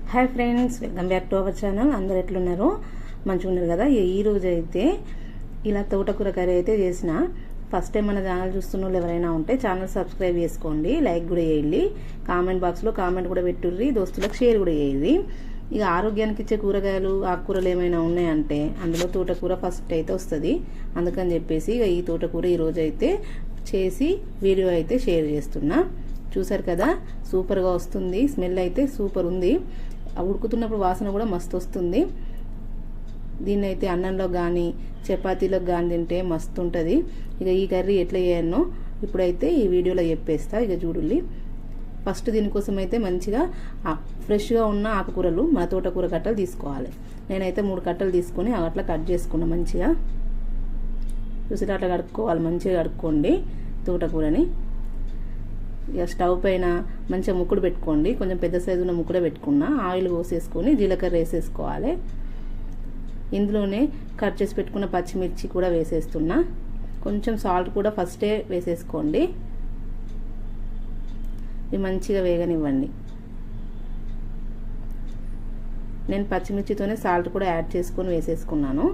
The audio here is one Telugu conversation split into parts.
Hi friends, welcome back to our channel. అందరు ఎట్లున్నారు? మంచిగా ఉన్నారు కదా? ఈ రోజు అయితే ఇలా తోటకూర కర్రీ అయితే చేసిన. ఫస్ట్ టైం మన ఛానల్ చూస్తున్న వాళ్ళు ఎవరైనా ఉంటే ఛానల్ సబ్స్క్రైబ్ చేసుకోండి, లైక్ కూడా చేయండి, కామెంట్ బాక్స్లో కామెంట్ కూడా పెట్టుర్రి, దోస్తులకు షేర్ కూడా చేయండి. ఇక ఆరోగ్యానికి ఇచ్చే కూరగాయలు ఆకుకూరలు ఏమైనా ఉన్నాయంటే అందులో తోటకూర ఫస్ట్ అయితే వస్తుంది. అందుకని చెప్పేసి ఇక ఈ తోటకూర ఈరోజు అయితే చేసి వీడియో అయితే షేర్ చేస్తున్నా. చూసారు కదా, సూపర్గా వస్తుంది. స్మెల్ అయితే సూపర్ ఉంది. ఉడుకుతున్నప్పుడు వాసన కూడా మస్తు వస్తుంది. దీన్ని అయితే అన్నంలో కానీ చపాతీలోకి కానీ తింటే మస్తు ఉంటుంది. ఇక ఈ కర్రీ ఎట్లా చేయాలనో ఇప్పుడైతే ఈ వీడియోలో చెప్పేస్తా. ఇక చూడుల్లి. ఫస్ట్ దీనికోసం అయితే మంచిగా ఫ్రెష్గా ఉన్న ఆకుకూరలు మన తోటకూర కట్టలు తీసుకోవాలి. నేనైతే 3 కట్టలు తీసుకొని అట్లా కట్ చేసుకున్నా. మంచిగా చూసి అట్లా కడుక్కోవాలి. మంచిగా కడుక్కోండి తోటకూరని. ఇక స్టవ్ పైన మంచిగా ముక్కుడు పెట్టుకోండి. కొంచెం పెద్ద సైజు ఉన్న ముక్కుడే పెట్టుకున్నా. ఆయిల్ పోసేసుకొని జీలకర్ర వేసేసుకోవాలి. ఇందులోనే కట్ చేసి పెట్టుకున్న పచ్చిమిర్చి కూడా వేసేస్తున్నా. కొంచెం సాల్ట్ కూడా ఫస్టే వేసేసుకోండి. ఇవి మంచిగా వేగనివ్వండి. నేను పచ్చిమిర్చితోనే సాల్ట్ కూడా యాడ్ చేసుకొని వేసేసుకున్నాను.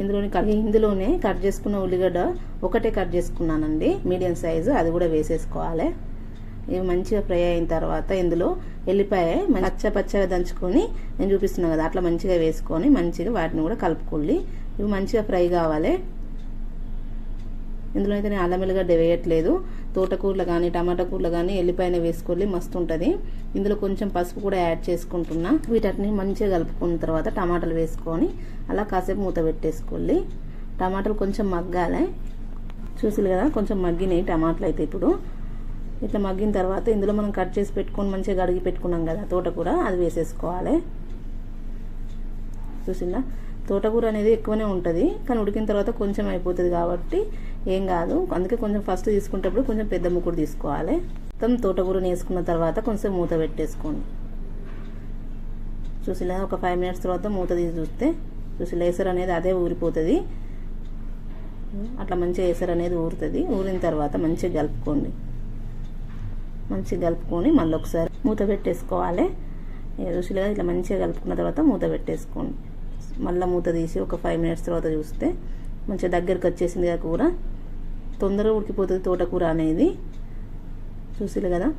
ఇందులోనే కట్ చేసుకున్న ఉల్లిగడ్డ ఒకటే కట్ చేసుకున్నానండి, మీడియం సైజు. అది కూడా వేసేసుకోవాలి. ఇవి మంచిగా ఫ్రై అయిన తర్వాత ఇందులో ఎల్లిపాయ పచ్చగా దంచుకొని నేను చూపిస్తున్నాను కదా, అట్లా మంచిగా వేసుకొని మంచిగా వాటిని కూడా కలుపుకోండి. ఇవి మంచిగా ఫ్రై కావాలి. ఇందులో అయితే నేను అల్లం వెల్లిగడ్డ వేయట్లేదు. తోటకూరలు కానీ టమాటా కూరలు కానీ ఎల్లిపాయనే వేసుకోండి, మస్తు ఉంటుంది. ఇందులో కొంచెం పసుపు కూడా యాడ్ చేసుకుంటున్నా. వీటిని మంచిగా కలుపుకున్న తర్వాత టమాటాలు వేసుకొని అలా కాసేపు మూత పెట్టేసుకోండి. టమాటాలు కొంచెం మగ్గాలి. చూసి కదా, కొంచెం మగ్గినాయి టమాటాలు అయితే. ఇప్పుడు ఇట్లా మగ్గిన తర్వాత ఇందులో మనం కట్ చేసి పెట్టుకొని మంచిగా కడిగి పెట్టుకున్నాం కదా తోటకూర, అది వేసేసుకోవాలి. చూసిందా, తోటకూర అనేది ఎక్కువనే ఉంటుంది, కానీ ఉడికిన తర్వాత కొంచెం అయిపోతుంది కాబట్టి ఏం కాదు. అందుకే కొంచెం ఫస్ట్ తీసుకునేటప్పుడు కొంచెం పెద్ద ముక్కుడు తీసుకోవాలి. మొత్తం తోటకూరని వేసుకున్న తర్వాత కొంచెం మూత పెట్టేసుకోండి. చూసిలా ఒక 5 మినిట్స్ తర్వాత మూత తీసి చూస్తే చూసిలా ఎసరు అనేది అదే ఊరిపోతుంది. అట్లా మంచిగా ఎసరు అనేది ఊరుతుంది. ఊరిన తర్వాత మంచిగా కలుపుకోండి. మంచిగా కలుపుకొని మళ్ళీ ఒకసారి మూత పెట్టేసుకోవాలి. రుచిగా ఇట్లా మంచిగా కలుపుకున్న తర్వాత మూత పెట్టేసుకోండి. మళ్ళీ మూత తీసి ఒక 5 మినిట్స్ తర్వాత చూస్తే మంచిగా దగ్గరికి వచ్చేసింది కదా కూర. తొందరగా ఉడికిపోతుంది తోటకూర అనేది. చూసిలే కదా,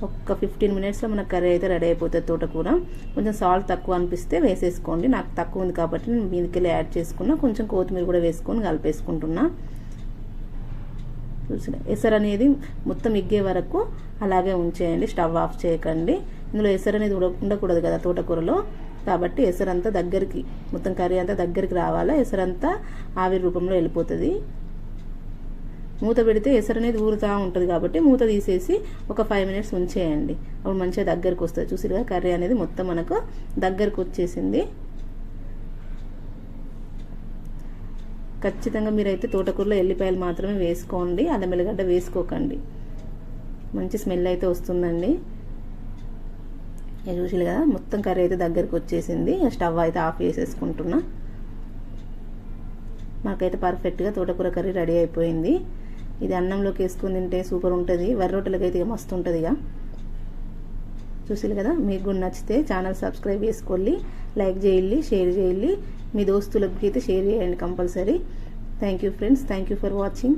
ఒక 15 మినిట్స్లో మన కర్రీ అయితే రెడీ అయిపోతుంది తోటకూర. కొంచెం సాల్ట్ తక్కువ అనిపిస్తే వేసేసుకోండి. నాకు తక్కువ ఉంది కాబట్టి నేను మీదకెళ్ళి యాడ్ చేసుకున్నా. కొంచెం కొత్తిమీర కూడా వేసుకొని కలిపేసుకుంటున్నా. చూసిన ఎసరు అనేది మొత్తం ఇగ్గే వరకు అలాగే ఉంచేయండి, స్టవ్ ఆఫ్ చేయకండి. ఇందులో ఎసరు అనేది ఉండకూడదు కదా తోటకూరలో, కాబట్టి ఎసరంతా దగ్గరికి, మొత్తం కర్రీ అంతా దగ్గరికి రావాలా. ఎసరంతా ఆవిరి రూపంలో వెళ్ళిపోతుంది. మూత పెడితే ఎసరు అనేది ఊరుతూ ఉంటుంది కాబట్టి మూత తీసేసి ఒక 5 మినిట్స్ ఉంచేయండి. అప్పుడు మంచిగా దగ్గరికి వస్తుంది. చూసిగా కర్రీ అనేది మొత్తం మనకు దగ్గరకు వచ్చేసింది. ఖచ్చితంగా మీరైతే తోటకూరలో ఎల్లిపాయలు మాత్రమే వేసుకోండి, అల్లం వెల్లిగడ్డ వేసుకోకండి. మంచి స్మెల్ అయితే వస్తుందండి. చూసారు కదా, మొత్తం కర్రీ అయితే దగ్గరికి వచ్చేసింది. స్టవ్ అయితే ఆఫ్ చేసేసుకుంటున్నా. మాకైతే పర్ఫెక్ట్గా తోటకూర కర్రీ రెడీ అయిపోయింది. ఇది అన్నంలోకి వేసుకుని తింటే సూపర్ ఉంటుంది. వరి రొట్టెలకి అయితే మస్తు ఉంటుంది. ఇక చూసారు కదా, మీకు కూడా నచ్చితే ఛానల్ సబ్స్క్రైబ్ చేసుకోండి, లైక్ చేయండి, షేర్ చేయండి, మీ దోస్తులకి అయితే షేర్ చేయండి compulsory. Thank you friends, thank you for watching.